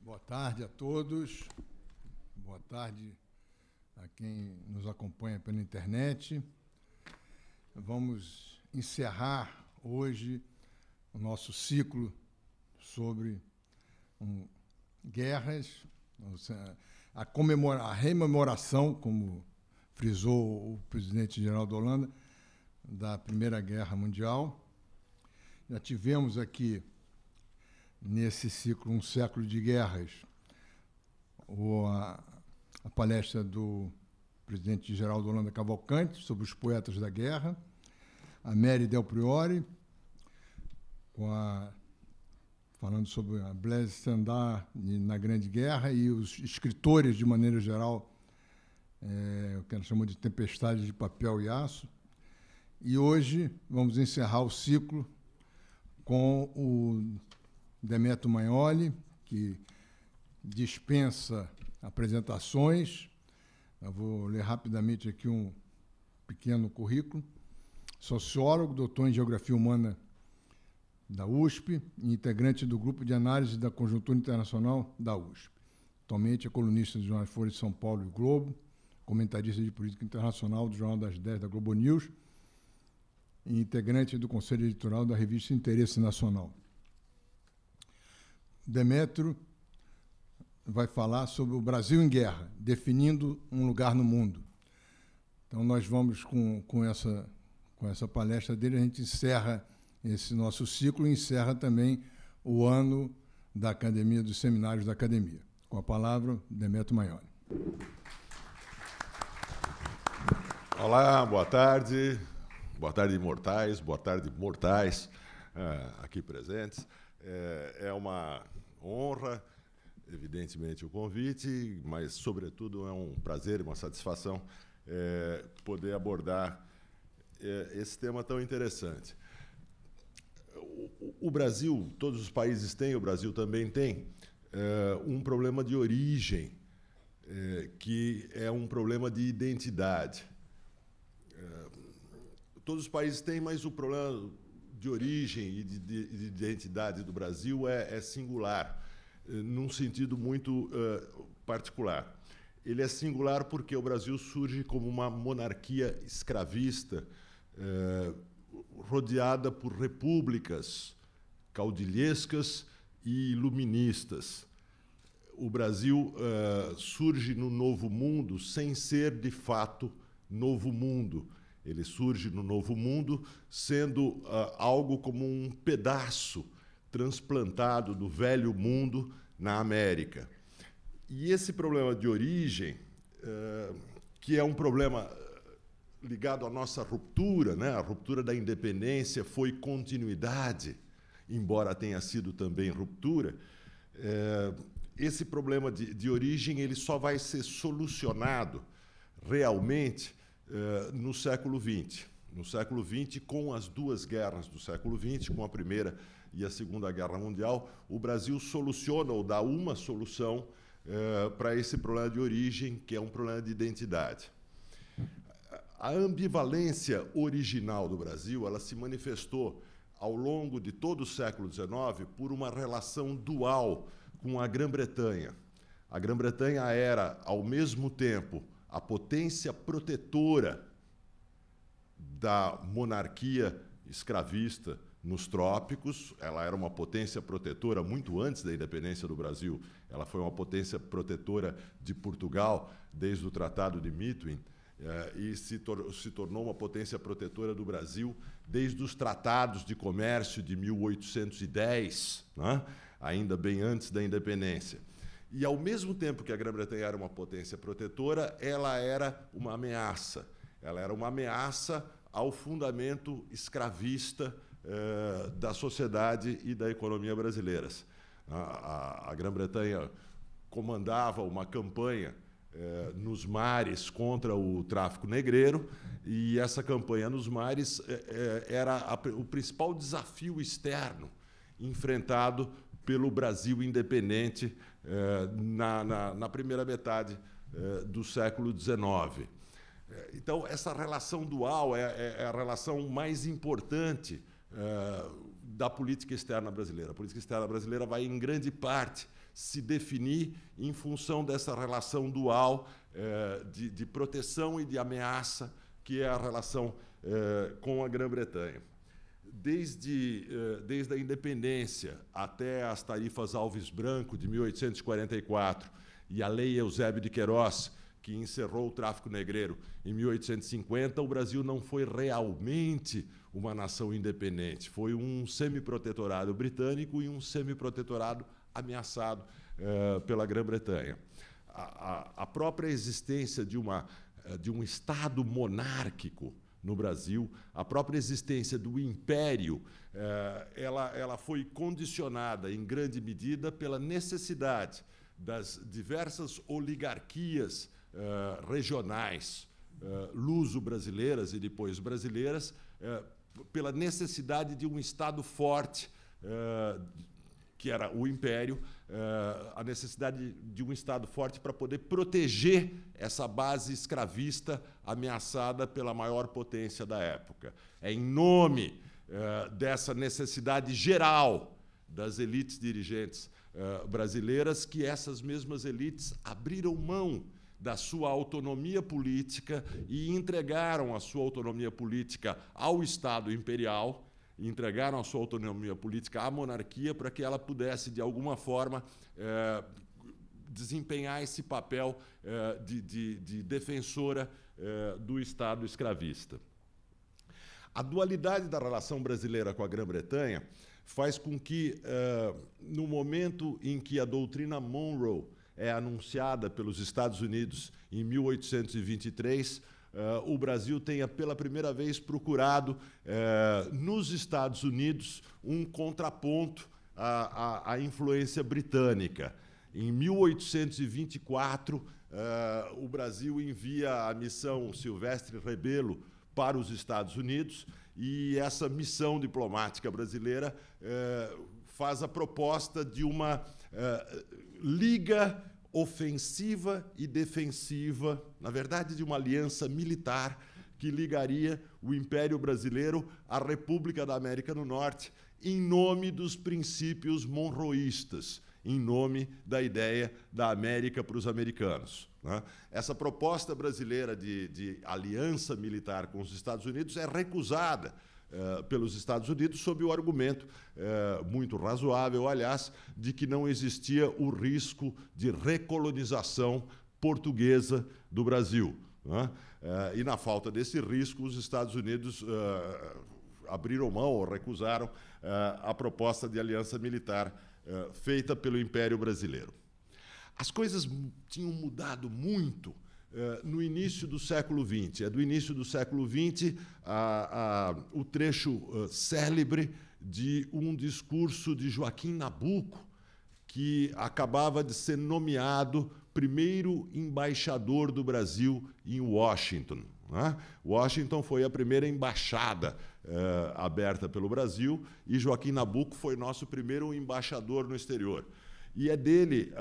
Boa tarde a todos. Boa tarde a quem nos acompanha pela internet. Vamos encerrar hoje o nosso ciclo sobre guerras, a rememoração, como frisou o presidente Geraldo Holanda, da Primeira Guerra Mundial. Já tivemos aqui, nesse ciclo, Um Século de Guerras, a palestra do presidente Geraldo Holanda Cavalcante sobre os poetas da guerra, a Mary Del Priore, falando sobre a Blaise Cenдар na Grande Guerra e os escritores, de maneira geral, o que ela chamou de Tempestade de Papel e Aço. E hoje vamos encerrar o ciclo com o Demetrio Magnoli, que dispensa apresentações. Eu vou ler rapidamente aqui um pequeno currículo. Sociólogo, doutor em Geografia Humana da USP e integrante do Grupo de Análise da Conjuntura Internacional da USP. Atualmente é colunista do jornal Folha de São Paulo e o Globo, comentarista de política internacional do Jornal das 10 da Globo News e integrante do Conselho Editorial da revista Interesse Nacional. Demetrio vai falar sobre o Brasil em Guerra, definindo um lugar no mundo. Então, nós vamos, com essa palestra dele, a gente encerra esse nosso ciclo e encerra também o ano da Academia, dos Seminários da Academia. Com a palavra, Demetrio Magnoli. Olá, boa tarde. Boa tarde, imortais. Boa tarde, mortais aqui presentes. É uma honra, evidentemente, o convite, mas, sobretudo, é um prazer e uma satisfação poder abordar esse tema tão interessante. O Brasil, todos os países têm, o Brasil também tem, um problema de origem, que é um problema de identidade. Todos os países têm, mas o problema de origem e de identidade do Brasil é singular, num sentido muito particular. Ele é singular porque o Brasil surge como uma monarquia escravista, rodeada por repúblicas caudilhescas e iluministas. O Brasil surge no Novo Mundo sem ser, de fato, Novo Mundo. Ele surge no Novo Mundo sendo algo como um pedaço transplantado do Velho Mundo na América. E esse problema de origem, que é um problema ligado à nossa ruptura, né? A ruptura da independência foi continuidade, embora tenha sido também ruptura. Esse problema de origem ele só vai ser solucionado realmente no século XX. No século XX, com as duas guerras do século XX, com a Primeira e a Segunda Guerra Mundial, o Brasil soluciona ou dá uma solução para esse problema de origem, que é um problema de identidade. A ambivalência original do Brasil ela se manifestou ao longo de todo o século XIX por uma relação dual com a Grã-Bretanha. A Grã-Bretanha era, ao mesmo tempo, a potência protetora da monarquia escravista nos trópicos. Ela era uma potência protetora muito antes da independência do Brasil. Ela foi uma potência protetora de Portugal desde o Tratado de Methuen e se tornou uma potência protetora do Brasil desde os tratados de comércio de 1810, né? Ainda bem antes da independência. E, ao mesmo tempo que a Grã-Bretanha era uma potência protetora, ela era uma ameaça. Ela era uma ameaça ao fundamento escravista da sociedade e da economia brasileiras. A Grã-Bretanha comandava uma campanha nos mares contra o tráfico negreiro, e essa campanha nos mares era o principal desafio externo enfrentado pelo Brasil independente na primeira metade do século XIX. Então, essa relação dual é a relação mais importante da política externa brasileira. A política externa brasileira vai, em grande parte, se definir em função dessa relação dual de proteção e de ameaça, que é a relação com a Grã-Bretanha. Desde a independência até as tarifas Alves Branco, de 1844, e a Lei Eusébio de Queiroz, que encerrou o tráfico negreiro em 1850, o Brasil não foi realmente uma nação independente. Foi um semiprotetorado britânico e um semiprotetorado ameaçado pela Grã-Bretanha. A própria existência de um Estado monárquico no Brasil, a própria existência do Império, ela foi condicionada, em grande medida, pela necessidade das diversas oligarquias regionais, luso-brasileiras e depois brasileiras, pela necessidade de um Estado forte, que era o Império, a necessidade de um Estado forte para poder proteger essa base escravista ameaçada pela maior potência da época. É em nome dessa necessidade geral das elites dirigentes brasileiras que essas mesmas elites abriram mão da sua autonomia política e entregaram a sua autonomia política ao Estado imperial, entregaram a sua autonomia política à monarquia para que ela pudesse, de alguma forma, desempenhar esse papel de defensora do Estado escravista. A dualidade da relação brasileira com a Grã-Bretanha faz com que, no momento em que a doutrina Monroe é anunciada pelos Estados Unidos em 1823, o Brasil tenha pela primeira vez procurado nos Estados Unidos um contraponto à influência britânica. Em 1824, o Brasil envia a missão Silvestre Rebelo para os Estados Unidos e essa missão diplomática brasileira faz a proposta de uma liga ofensiva e defensiva, na verdade, de uma aliança militar que ligaria o Império Brasileiro à República da América do Norte em nome dos princípios monroístas, em nome da ideia da América para os americanos. Essa proposta brasileira de aliança militar com os Estados Unidos é recusada pelos Estados Unidos sob o argumento, muito razoável, aliás, de que não existia o risco de recolonização portuguesa do Brasil. E, na falta desse risco, os Estados Unidos abriram mão ou recusaram a proposta de aliança militar feita pelo Império Brasileiro. As coisas tinham mudado muito no início do século XX. É do início do século XX o trecho célebre de um discurso de Joaquim Nabuco, que acabava de ser nomeado primeiro embaixador do Brasil em Washington. Washington foi a primeira embaixada aberta pelo Brasil e Joaquim Nabuco foi nosso primeiro embaixador no exterior. E é dele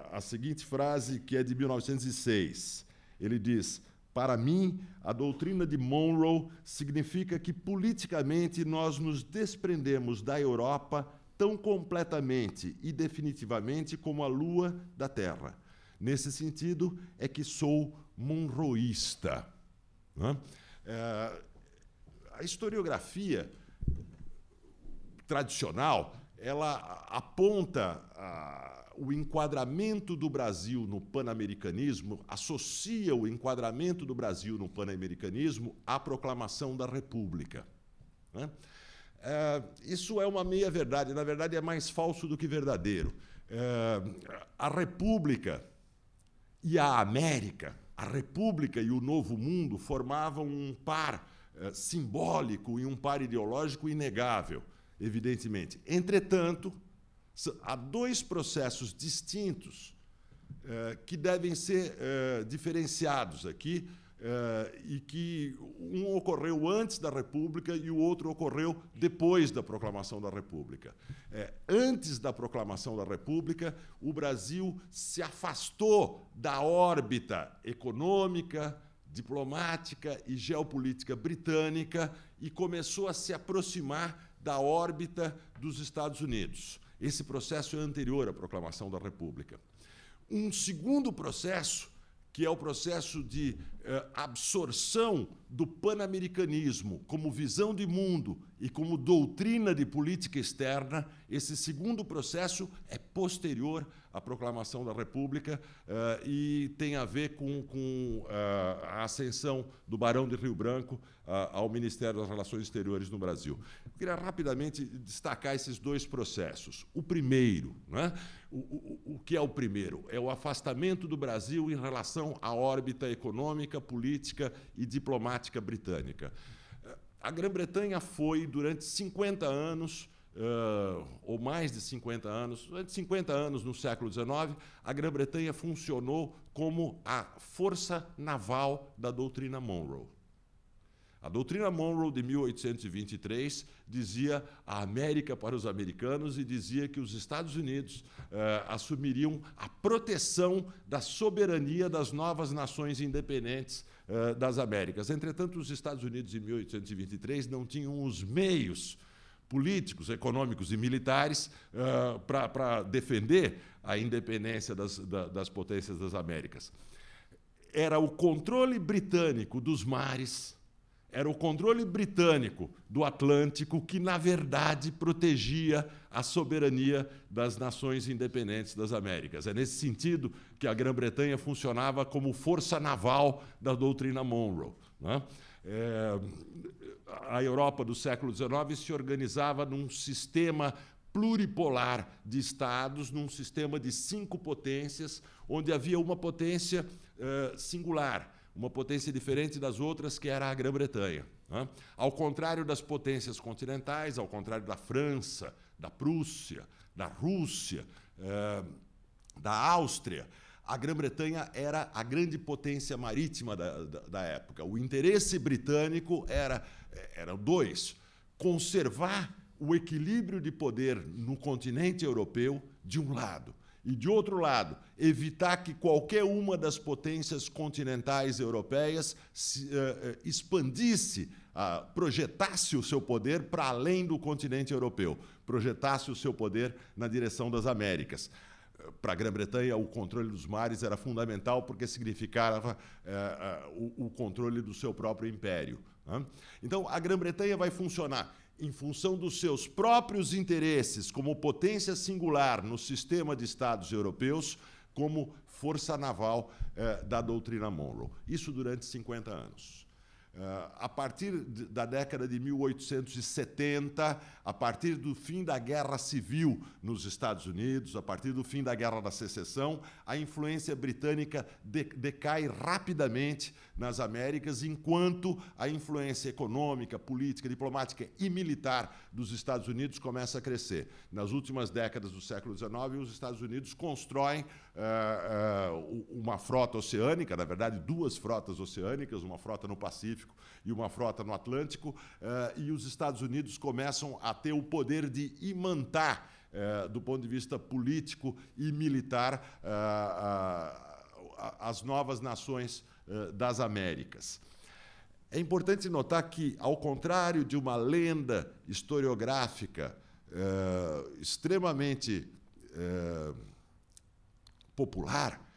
a seguinte frase, que é de 1906. Ele diz: "Para mim, a doutrina de Monroe significa que, politicamente, nós nos desprendemos da Europa tão completamente e definitivamente como a Lua da Terra. Nesse sentido, é que sou monroísta." A historiografia tradicional ela aponta o enquadramento do Brasil no pan-americanismo, associa o enquadramento do Brasil no pan-americanismo à proclamação da República. Isso é uma meia-verdade, na verdade é mais falso do que verdadeiro. A República e a América, a República e o Novo Mundo formavam um par simbólico e um par ideológico inegável, evidentemente. Entretanto, há dois processos distintos que devem ser diferenciados aqui e que um ocorreu antes da República e o outro ocorreu depois da proclamação da República. Antes da proclamação da República, o Brasil se afastou da órbita econômica, diplomática e geopolítica britânica e começou a se aproximar da órbita dos Estados Unidos. Esse processo é anterior à proclamação da República. Um segundo processo, que é o processo de absorção do pan-americanismo como visão de mundo e como doutrina de política externa, esse segundo processo é posterior à proclamação da República e tem a ver com a ascensão do Barão de Rio Branco ao Ministério das Relações Exteriores no Brasil. Eu queria rapidamente destacar esses dois processos. O primeiro, né? O que é o primeiro? É o afastamento do Brasil em relação à órbita econômica, política e diplomática britânica. A Grã-Bretanha foi, durante 50 anos, ou mais de 50 anos, durante 50 anos no século XIX, a Grã-Bretanha funcionou como a força naval da doutrina Monroe. A doutrina Monroe, de 1823, dizia a América para os americanos e dizia que os Estados Unidos assumiriam a proteção da soberania das novas nações independentes das Américas. Entretanto, os Estados Unidos, em 1823, não tinham os meios políticos, econômicos e militares para defender a independência das potências das Américas. Era o controle britânico dos mares, era o controle britânico do Atlântico que, na verdade, protegia a soberania das nações independentes das Américas. É nesse sentido que a Grã-Bretanha funcionava como força naval da doutrina Monroe, né? A Europa do século XIX se organizava num sistema pluripolar de estados, num sistema de 5 potências, onde havia uma potência singular, uma potência diferente das outras, que era a Grã-Bretanha, né? Ao contrário das potências continentais, ao contrário da França, da Prússia, da Rússia, da Áustria, a Grã-Bretanha era a grande potência marítima da época. O interesse britânico eram dois: conservar o equilíbrio de poder no continente europeu, de um lado, e, de outro lado, evitar que qualquer uma das potências continentais europeias expandisse, projetasse o seu poder para além do continente europeu, projetasse o seu poder na direção das Américas. Para a Grã-Bretanha, o controle dos mares era fundamental porque significava o controle do seu próprio império, né? Então, a Grã-Bretanha vai funcionar em função dos seus próprios interesses como potência singular no sistema de estados europeus, como força naval da doutrina Monroe. Isso durante 50 anos. A partir da década de 1870, a partir do fim da Guerra Civil nos Estados Unidos, a partir do fim da Guerra da Secessão, a influência britânica decai rapidamente nas Américas, enquanto a influência econômica, política, diplomática e militar dos Estados Unidos começa a crescer. Nas últimas décadas do século XIX, os Estados Unidos constroem uma frota oceânica, na verdade, 2 frotas oceânicas, uma frota no Pacífico e uma frota no Atlântico, e os Estados Unidos começam a ter o poder de imantar, do ponto de vista político e militar, as novas nações das Américas. É importante notar que, ao contrário de uma lenda historiográfica extremamente popular,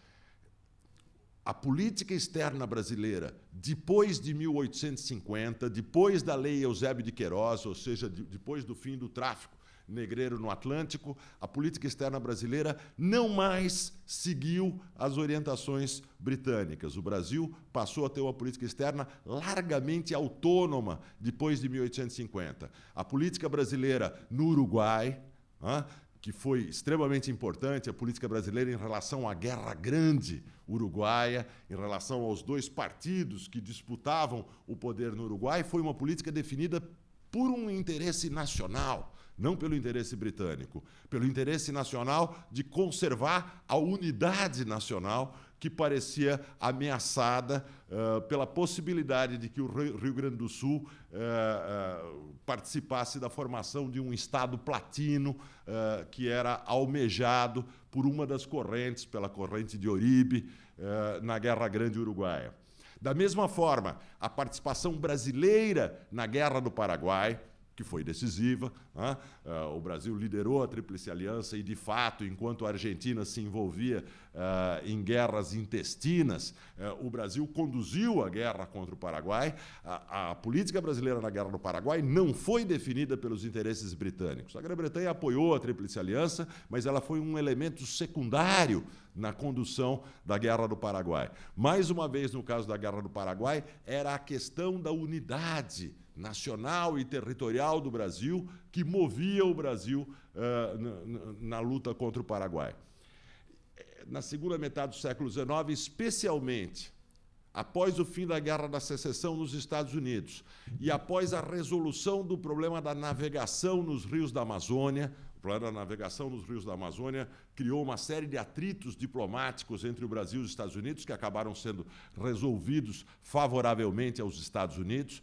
a política externa brasileira, depois de 1850, depois da Lei Eusébio de Queiroz, ou seja, depois do fim do tráfico negreiro no Atlântico, a política externa brasileira não mais seguiu as orientações britânicas. O Brasil passou a ter uma política externa largamente autônoma depois de 1850. A política brasileira no Uruguai, que foi extremamente importante, a política brasileira em relação à Guerra Grande uruguaia, em relação aos 2 partidos que disputavam o poder no Uruguai, foi uma política definida por um interesse nacional, não pelo interesse britânico, pelo interesse nacional de conservar a unidade nacional que parecia ameaçada pela possibilidade de que o Rio Grande do Sul participasse da formação de um Estado platino que era almejado por uma das correntes, pela corrente de Oribe, na Guerra Grande Uruguaia. Da mesma forma, a participação brasileira na Guerra do Paraguai, que foi decisiva. O Brasil liderou a Tríplice Aliança e, de fato, enquanto a Argentina se envolvia em guerras intestinas, o Brasil conduziu a guerra contra o Paraguai. A política brasileira na Guerra do Paraguai não foi definida pelos interesses britânicos. A Grã-Bretanha apoiou a Tríplice Aliança, mas ela foi um elemento secundário na condução da Guerra do Paraguai. Mais uma vez, no caso da Guerra do Paraguai, era a questão da unidade nacional e territorial do Brasil que movia o Brasil na luta contra o Paraguai. Na segunda metade do século XIX, especialmente após o fim da Guerra da Secessão nos Estados Unidos e após a resolução do problema da navegação nos rios da Amazônia, o problema da navegação nos rios da Amazônia criou uma série de atritos diplomáticos entre o Brasil e os Estados Unidos que acabaram sendo resolvidos favoravelmente aos Estados Unidos.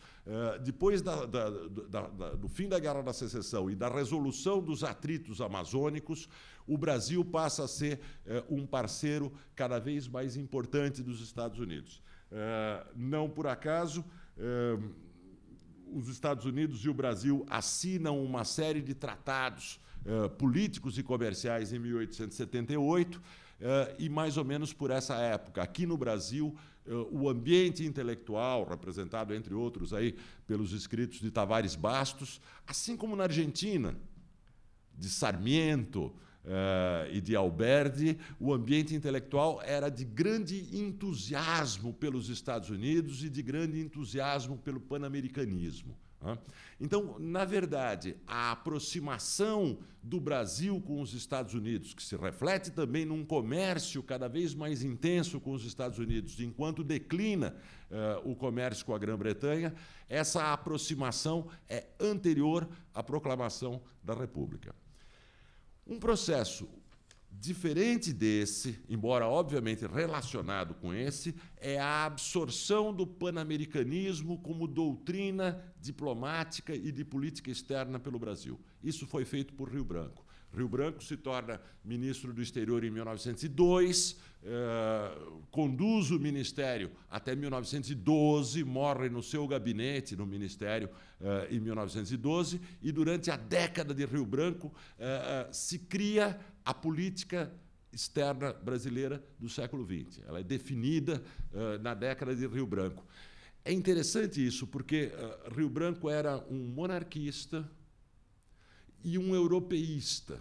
Depois do fim da Guerra da Secessão e da resolução dos atritos amazônicos, o Brasil passa a ser um parceiro cada vez mais importante dos Estados Unidos. Não por acaso, os Estados Unidos e o Brasil assinam uma série de tratados políticos e comerciais em 1878, e mais ou menos por essa época, aqui no Brasil, o ambiente intelectual, representado, entre outros, aí, pelos escritos de Tavares Bastos, assim como na Argentina, de Sarmiento e de Alberdi, o ambiente intelectual era de grande entusiasmo pelos Estados Unidos e de grande entusiasmo pelo pan-americanismo. Então, na verdade, a aproximação do Brasil com os Estados Unidos, que se reflete também num comércio cada vez mais intenso com os Estados Unidos, enquanto declina o comércio com a Grã-Bretanha, essa aproximação é anterior à proclamação da República. Um processo diferente desse, embora obviamente relacionado com esse, é a absorção do pan-americanismo como doutrina diplomática e de política externa pelo Brasil. Isso foi feito por Rio Branco. Rio Branco se torna ministro do Exterior em 1902, conduz o ministério até 1912, morre no seu gabinete no ministério em 1912, e durante a década de Rio Branco se cria a política externa brasileira do século XX. Ela é definida na década de Rio Branco. É interessante isso, porque Rio Branco era um monarquista e um europeísta.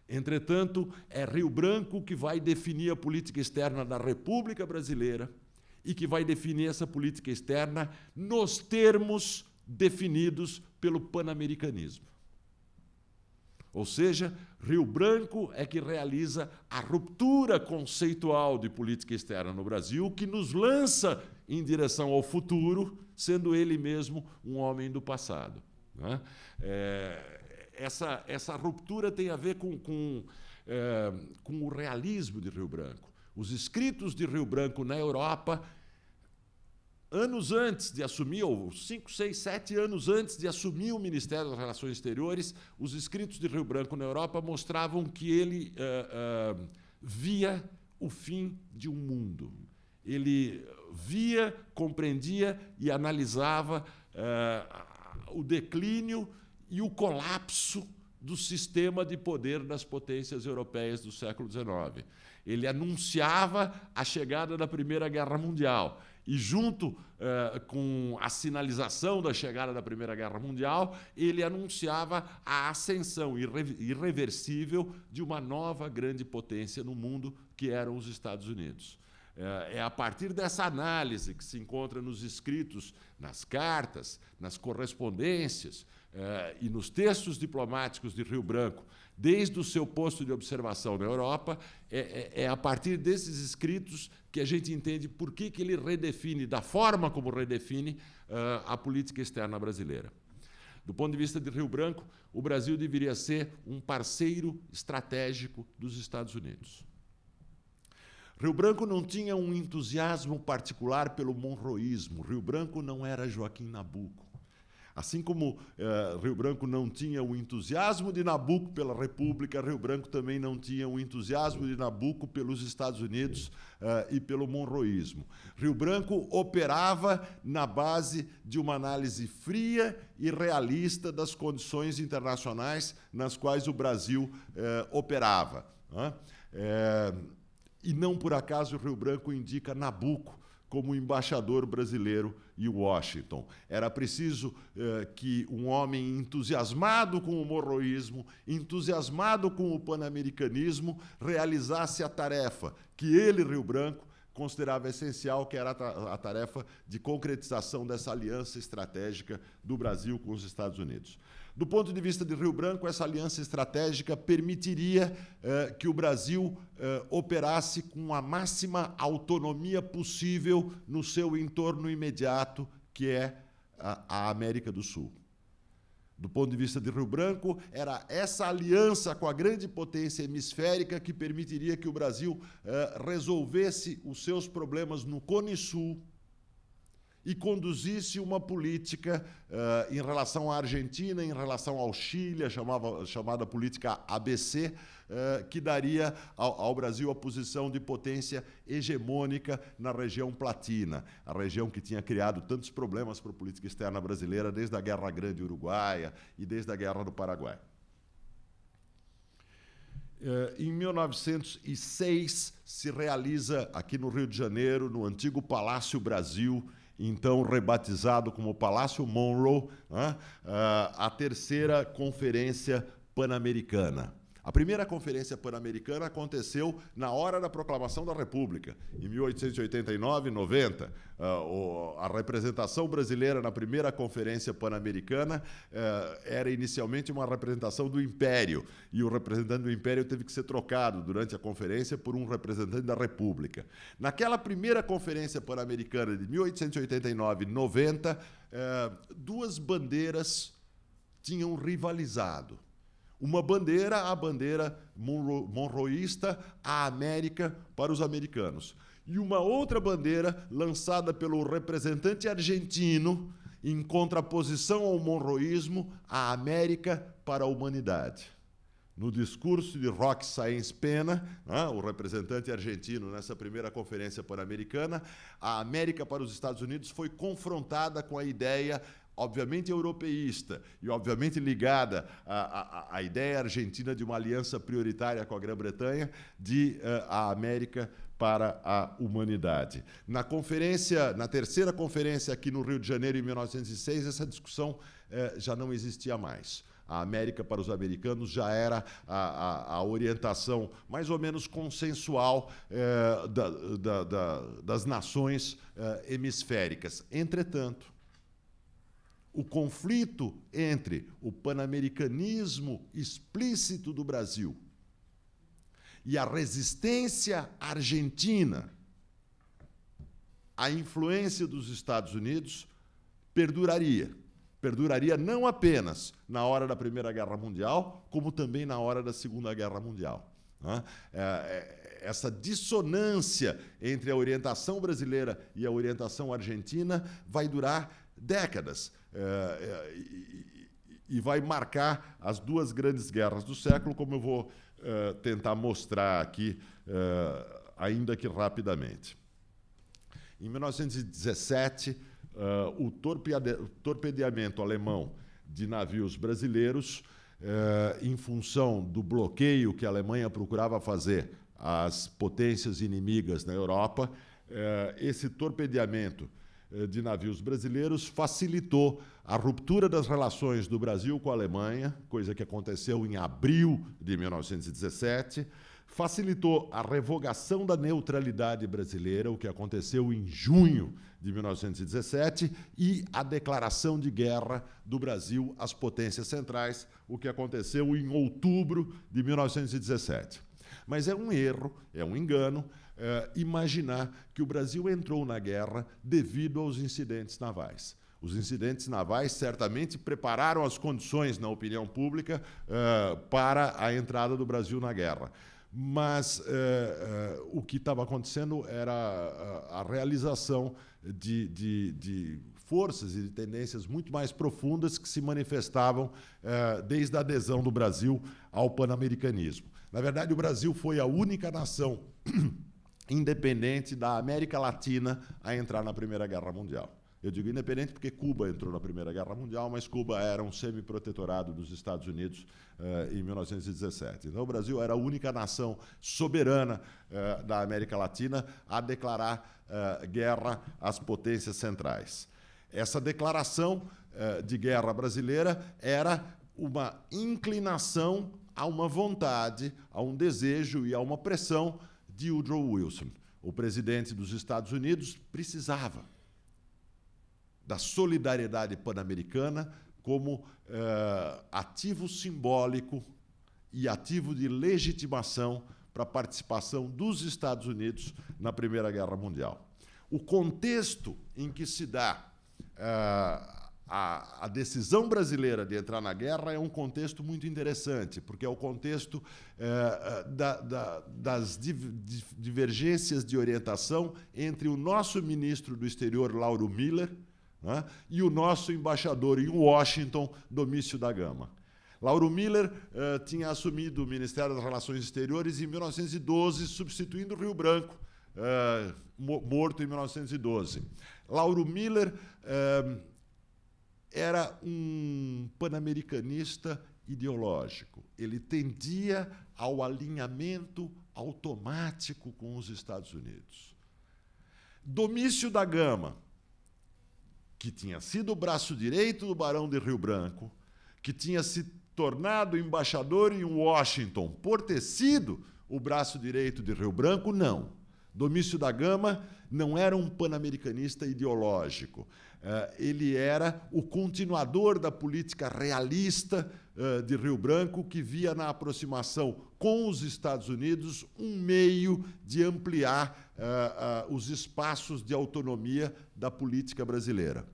Entretanto, é Rio Branco que vai definir a política externa da República Brasileira e que vai definir essa política externa nos termos definidos pelo pan-americanismo. Ou seja, Rio Branco é que realiza a ruptura conceitual de política externa no Brasil, que nos lança em direção ao futuro, sendo ele mesmo um homem do passado. Né? Essa ruptura tem a ver com o realismo de Rio Branco. Os escritos de Rio Branco na Europa, anos antes de assumir, ou 5, 6, 7 anos antes de assumir o Ministério das Relações Exteriores, os escritos de Rio Branco na Europa mostravam que ele via o fim de um mundo. Ele via, compreendia e analisava o declínio e o colapso do sistema de poder das potências europeias do século XIX. Ele anunciava a chegada da Primeira Guerra Mundial e, junto com a sinalização da chegada da Primeira Guerra Mundial, ele anunciava a ascensão irreversível de uma nova grande potência no mundo, que eram os Estados Unidos. É a partir dessa análise que se encontra nos escritos, nas cartas, nas correspondências e nos textos diplomáticos de Rio Branco, desde o seu posto de observação na Europa, é a partir desses escritos que a gente entende por que ele redefine, da forma como redefine, a política externa brasileira. Do ponto de vista de Rio Branco, o Brasil deveria ser um parceiro estratégico dos Estados Unidos. Rio Branco não tinha um entusiasmo particular pelo monroísmo. Rio Branco não era Joaquim Nabuco. Assim como Rio Branco não tinha o entusiasmo de Nabuco pela República, Rio Branco também não tinha o entusiasmo de Nabuco pelos Estados Unidos e pelo monroísmo. Rio Branco operava na base de uma análise fria e realista das condições internacionais nas quais o Brasil operava. E não por acaso o Rio Branco indica Nabuco como embaixador brasileiro em Washington. Era preciso que um homem entusiasmado com o monroísmo, entusiasmado com o pan-americanismo, realizasse a tarefa que ele, Rio Branco, considerava essencial, que era a tarefa de concretização dessa aliança estratégica do Brasil com os Estados Unidos. Do ponto de vista de Rio Branco, essa aliança estratégica permitiria que o Brasil operasse com a máxima autonomia possível no seu entorno imediato, que é a América do Sul. Do ponto de vista de Rio Branco, era essa aliança com a grande potência hemisférica que permitiria que o Brasil resolvesse os seus problemas no Cone Sul e conduzisse uma política em relação à Argentina, em relação ao Chile, a chamada política ABC, que daria ao Brasil a posição de potência hegemônica na região platina, a região que tinha criado tantos problemas para a política externa brasileira desde a Guerra Grande Uruguaia e desde a Guerra do Paraguai. Em 1906, se realiza, aqui no Rio de Janeiro, no antigo Palácio Brasil, então rebatizado como Palácio Monroe, a terceira Conferência Pan-Americana. A primeira Conferência Pan-Americana aconteceu na hora da proclamação da República, em 1889 e 90. A representação brasileira na primeira Conferência Pan-Americana era inicialmente uma representação do Império, e o representante do Império teve que ser trocado durante a conferência por um representante da República. Naquela primeira Conferência Pan-Americana de 1889 e 90, duas bandeiras tinham rivalizado. Uma bandeira, a bandeira monroísta, a América para os americanos. E uma outra bandeira lançada pelo representante argentino, em contraposição ao monroísmo, a América para a humanidade. No discurso de Roque Sáenz Pena, o representante argentino nessa primeira Conferência Pan-Americana, a América para os Estados Unidos foi confrontada com a ideia obviamente europeísta e, obviamente, ligada à ideia argentina de uma aliança prioritária com a Grã-Bretanha, a América para a humanidade. Na terceira conferência aqui no Rio de Janeiro, em 1906, essa discussão já não existia mais. A América para os americanos já era a orientação mais ou menos consensual das nações hemisféricas. Entretanto, o conflito entre o panamericanismo explícito do Brasil e a resistência argentina à influência dos Estados Unidos perduraria. Perduraria não apenas na hora da Primeira Guerra Mundial, como também na hora da Segunda Guerra Mundial. Essa dissonância entre a orientação brasileira e a orientação argentina vai durar décadas e vai marcar as duas grandes guerras do século, como eu vou tentar mostrar aqui, ainda que rapidamente. Em 1917, o torpedeamento alemão de navios brasileiros, em função do bloqueio que a Alemanha procurava fazer às potências inimigas na Europa, esse torpedeamento de navios brasileiros facilitou a ruptura das relações do Brasil com a Alemanha, coisa que aconteceu em abril de 1917, facilitou a revogação da neutralidade brasileira, o que aconteceu em junho de 1917, e a declaração de guerra do Brasil às potências centrais, o que aconteceu em outubro de 1917. Mas é um erro, é um engano, imaginar que o Brasil entrou na guerra devido aos incidentes navais. Os incidentes navais certamente prepararam as condições na opinião pública para a entrada do Brasil na guerra. mas o que estava acontecendo era a realização de forças e de tendências muito mais profundas que se manifestavam desde a adesão do Brasil ao pan-americanismo. Na verdade, o Brasil foi a única nação independente da América Latina a entrar na Primeira Guerra Mundial. Eu digo independente porque Cuba entrou na Primeira Guerra Mundial, mas Cuba era um semi-protetorado dos Estados Unidos em 1917. Então, o Brasil era a única nação soberana da América Latina a declarar guerra às potências centrais. Essa declaração de guerra brasileira era uma inclinação a uma vontade, a um desejo e a uma pressão de Woodrow Wilson. O presidente dos Estados Unidos precisava da solidariedade pan-americana como ativo simbólico e ativo de legitimação para a participação dos Estados Unidos na Primeira Guerra Mundial. O contexto em que se dá a decisão brasileira de entrar na guerra é um contexto muito interessante, porque é o contexto das divergências de orientação entre o nosso ministro do Exterior, Lauro Miller, né, e o nosso embaixador em Washington, Domício da Gama. Lauro Miller tinha assumido o Ministério das Relações Exteriores em 1912, substituindo Rio Branco, morto em 1912. Lauro Miller era um panamericanista ideológico. Ele tendia ao alinhamento automático com os Estados Unidos. Domício da Gama, que tinha sido o braço direito do Barão de Rio Branco, que tinha se tornado embaixador em Washington por ter sido o braço direito de Rio Branco, não. Domício da Gama não era um panamericanista ideológico. Ele era o continuador da política realista de Rio Branco, que via na aproximação com os Estados Unidos um meio de ampliar os espaços de autonomia da política brasileira.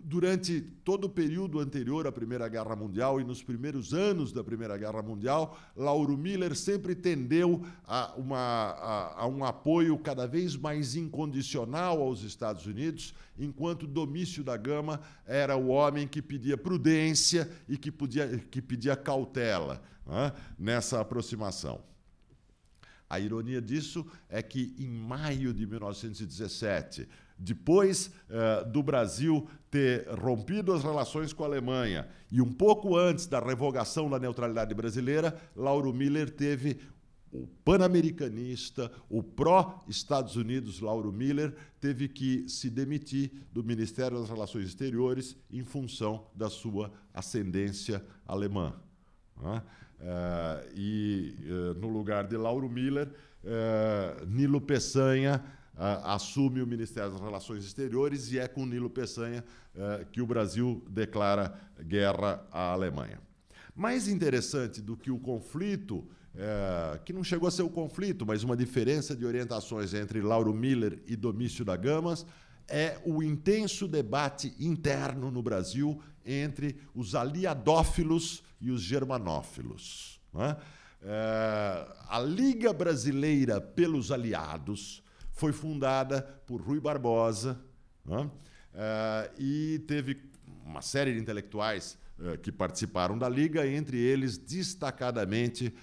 Durante todo o período anterior à Primeira Guerra Mundial e nos primeiros anos da Primeira Guerra Mundial, Lauro Miller sempre tendeu a um apoio cada vez mais incondicional aos Estados Unidos, enquanto Domício da Gama era o homem que pedia prudência e que pedia cautela, né, nessa aproximação. A ironia disso é que, em maio de 1917, depois do Brasil ter rompido as relações com a Alemanha e um pouco antes da revogação da neutralidade brasileira, Lauro Miller teve o pan-americanista, o pró-Estados Unidos Lauro Miller, teve que se demitir do Ministério das Relações Exteriores em função da sua ascendência alemã. No lugar de Lauro Miller, Nilo Peçanha assume o Ministério das Relações Exteriores, e é com Nilo Peçanha que o Brasil declara guerra à Alemanha. Mais interessante do que o conflito, que não chegou a ser o conflito, mas uma diferença de orientações entre Lauro Miller e Domício da Gama, é o intenso debate interno no Brasil entre os aliadófilos e os germanófilos. A Liga Brasileira pelos Aliados foi fundada por Rui Barbosa, e teve uma série de intelectuais que participaram da Liga, entre eles, destacadamente,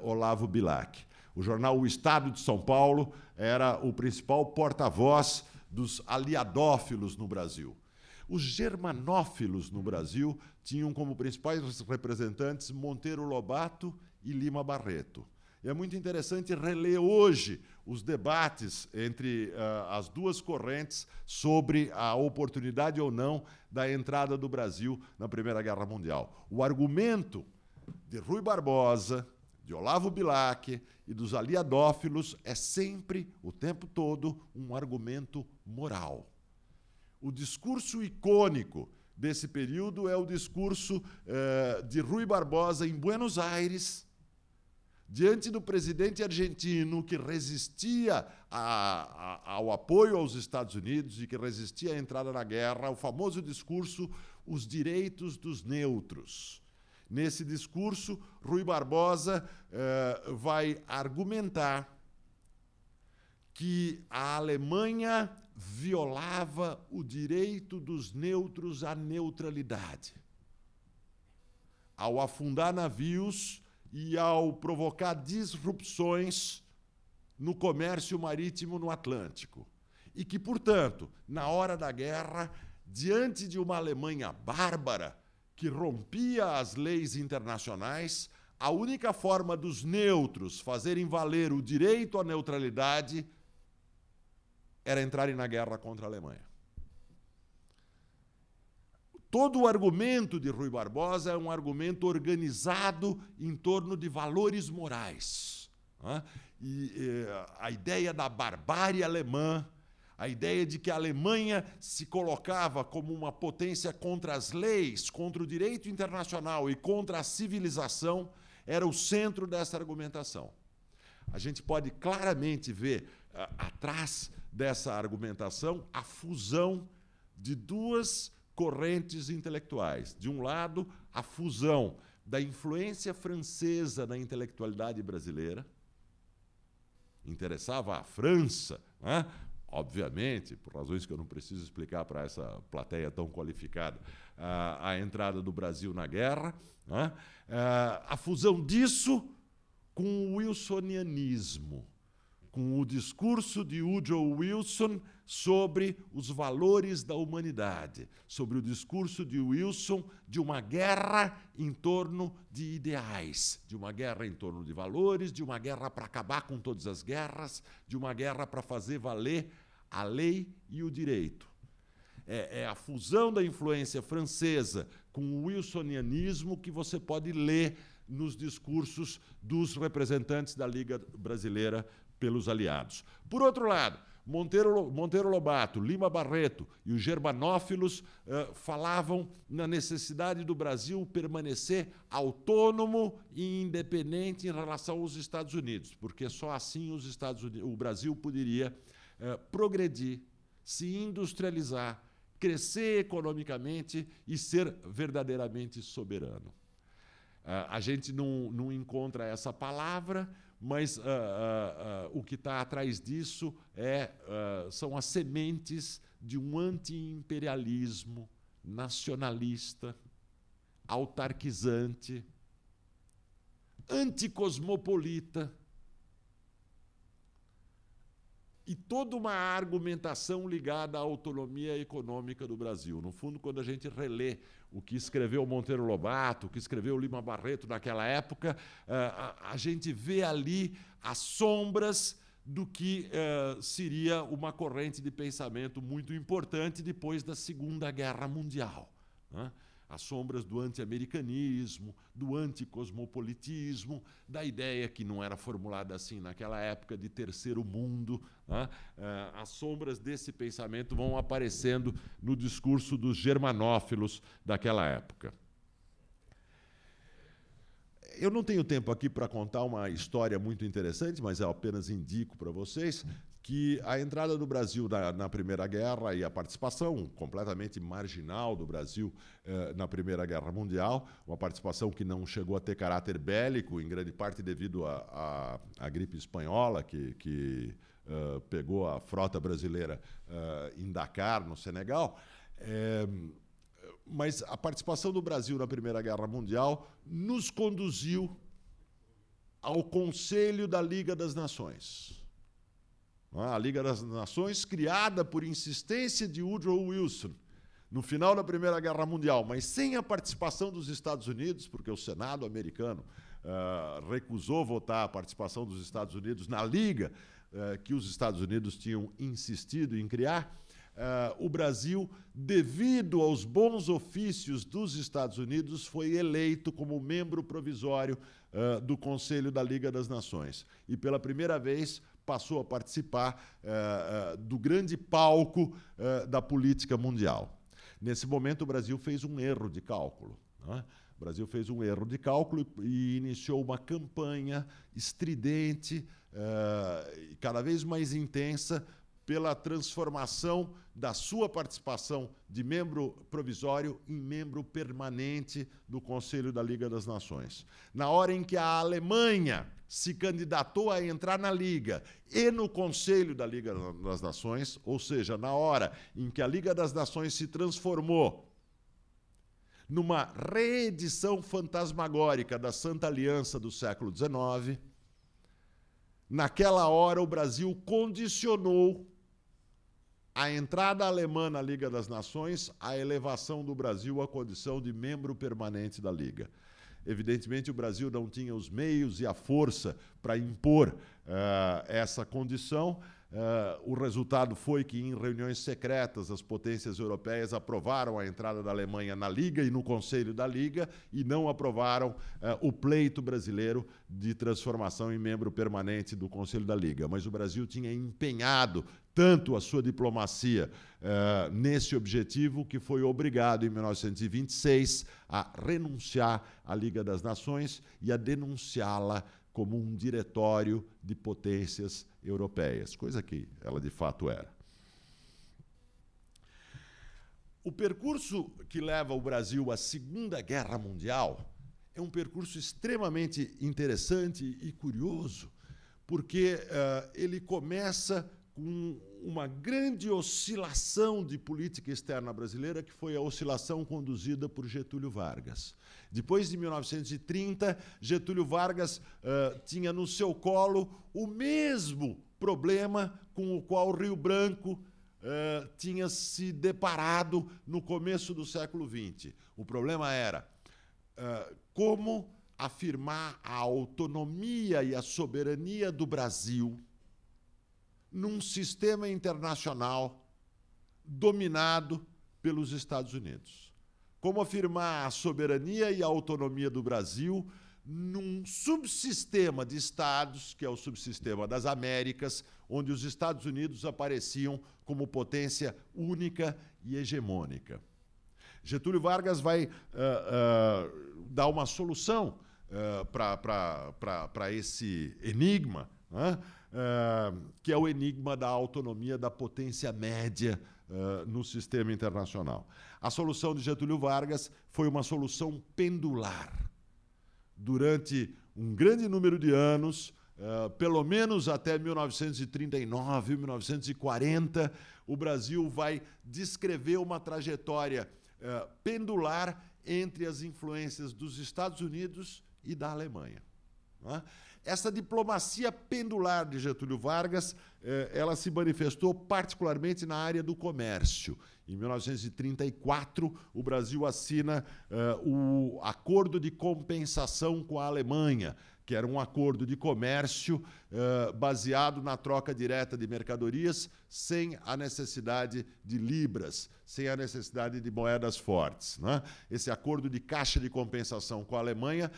Olavo Bilac. O jornal O Estado de São Paulo era o principal porta-voz dos aliadófilos no Brasil. Os germanófilos no Brasil tinham como principais representantes Monteiro Lobato e Lima Barreto. E é muito interessante reler hoje os debates entre as duas correntes sobre a oportunidade ou não da entrada do Brasil na Primeira Guerra Mundial. O argumento de Rui Barbosa, de Olavo Bilac e dos aliadófilos é sempre, o tempo todo, um argumento moral. O discurso icônico desse período é o discurso de Rui Barbosa em Buenos Aires, diante do presidente argentino que resistia ao apoio aos Estados Unidos e que resistia à entrada na guerra, o famoso discurso "Os direitos dos neutros". Nesse discurso, Rui Barbosa vai argumentar que a Alemanha violava o direito dos neutros à neutralidade, ao afundar navios e ao provocar disrupções no comércio marítimo no Atlântico. E que, portanto, na hora da guerra, diante de uma Alemanha bárbara que rompia as leis internacionais, a única forma dos neutros fazerem valer o direito à neutralidade era entrarem na guerra contra a Alemanha. Todo o argumento de Rui Barbosa é um argumento organizado em torno de valores morais. A ideia da barbárie alemã, a ideia de que a Alemanha se colocava como uma potência contra as leis, contra o direito internacional e contra a civilização, era o centro dessa argumentação. A gente pode claramente ver, atrás dessa argumentação, a fusão de duas correntes intelectuais. De um lado, a fusão da influência francesa na intelectualidade brasileira. Interessava a França, né? Obviamente, por razões que eu não preciso explicar para essa plateia tão qualificada, a entrada do Brasil na guerra, né? A fusão disso com o wilsonianismo, com o discurso de Woodrow Wilson sobre os valores da humanidade, sobre o discurso de Wilson de uma guerra em torno de ideais, de uma guerra em torno de valores, de uma guerra para acabar com todas as guerras, de uma guerra para fazer valer a lei e o direito. É a fusão da influência francesa com o wilsonianismo que você pode ler nos discursos dos representantes da Liga Brasileira pelos aliados. Por outro lado, Monteiro Lobato, Lima Barreto e os germanófilos falavam na necessidade do Brasil permanecer autônomo e independente em relação aos Estados Unidos, porque só assim o Brasil poderia progredir, se industrializar, crescer economicamente e ser verdadeiramente soberano. A gente não encontra essa palavra, mas o que está atrás disso são as sementes de um anti-imperialismo nacionalista, autarquizante, anticosmopolita, e toda uma argumentação ligada à autonomia econômica do Brasil. No fundo, quando a gente relê o que escreveu Monteiro Lobato, o que escreveu Lima Barreto naquela época, a gente vê ali as sombras do que seria uma corrente de pensamento muito importante depois da Segunda Guerra Mundial, né? As sombras do anti-americanismo, do anticosmopolitismo, da ideia que não era formulada assim naquela época de terceiro mundo, né? As sombras desse pensamento vão aparecendo no discurso dos germanófilos daquela época. Eu não tenho tempo aqui para contar uma história muito interessante, mas eu apenas indico para vocês que a entrada do Brasil na Primeira Guerra e a participação completamente marginal do Brasil na Primeira Guerra Mundial, uma participação que não chegou a ter caráter bélico, em grande parte devido à gripe espanhola, que pegou a frota brasileira em Dakar, no Senegal. Mas a participação do Brasil na Primeira Guerra Mundial nos conduziu ao Conselho da Liga das Nações. A Liga das Nações, criada por insistência de Woodrow Wilson no final da Primeira Guerra Mundial, mas sem a participação dos Estados Unidos, porque o Senado americano recusou votar a participação dos Estados Unidos na Liga que os Estados Unidos tinham insistido em criar. O Brasil, devido aos bons ofícios dos Estados Unidos, foi eleito como membro provisório do Conselho da Liga das Nações. E, pela primeira vez, passou a participar do grande palco da política mundial. Nesse momento, o Brasil fez um erro de cálculo, né? O Brasil fez um erro de cálculo e iniciou uma campanha estridente, cada vez mais intensa, pela transformação da sua participação de membro provisório em membro permanente do Conselho da Liga das Nações. Na hora em que a Alemanha se candidatou a entrar na Liga e no Conselho da Liga das Nações, ou seja, na hora em que a Liga das Nações se transformou numa reedição fantasmagórica da Santa Aliança do século XIX, naquela hora o Brasil condicionou a entrada alemã na Liga das Nações à elevação do Brasil à condição de membro permanente da Liga. Evidentemente, o Brasil não tinha os meios e a força para impor essa condição. O resultado foi que, em reuniões secretas, as potências europeias aprovaram a entrada da Alemanha na Liga e no Conselho da Liga e não aprovaram o pleito brasileiro de transformação em membro permanente do Conselho da Liga. Mas o Brasil tinha empenhado tanto a sua diplomacia nesse objetivo que foi obrigado, em 1926, a renunciar à Liga das Nações e a denunciá-la como um diretório de potências europeias, coisa que ela de fato era. O percurso que leva o Brasil à Segunda Guerra Mundial é um percurso extremamente interessante e curioso, porque ele começa com uma grande oscilação de política externa brasileira, que foi a oscilação conduzida por Getúlio Vargas. Depois de 1930, Getúlio Vargas tinha no seu colo o mesmo problema com o qual Rio Branco tinha se deparado no começo do século XX. O problema era como afirmar a autonomia e a soberania do Brasil num sistema internacional dominado pelos Estados Unidos. Como afirmar a soberania e a autonomia do Brasil num subsistema de estados, que é o subsistema das Américas, onde os Estados Unidos apareciam como potência única e hegemônica. Getúlio Vargas vai dar uma solução para esse enigma, né? Que é o enigma da autonomia da potência média no sistema internacional. A solução de Getúlio Vargas foi uma solução pendular. Durante um grande número de anos, pelo menos até 1939, 1940, o Brasil vai descrever uma trajetória pendular entre as influências dos Estados Unidos e da Alemanha, né? Essa diplomacia pendular de Getúlio Vargas, ela se manifestou particularmente na área do comércio. Em 1934, o Brasil assina o Acordo de Compensação com a Alemanha, que era um acordo de comércio baseado na troca direta de mercadorias, sem a necessidade de libras, sem a necessidade de moedas fortes, né? Esse acordo de caixa de compensação com a Alemanha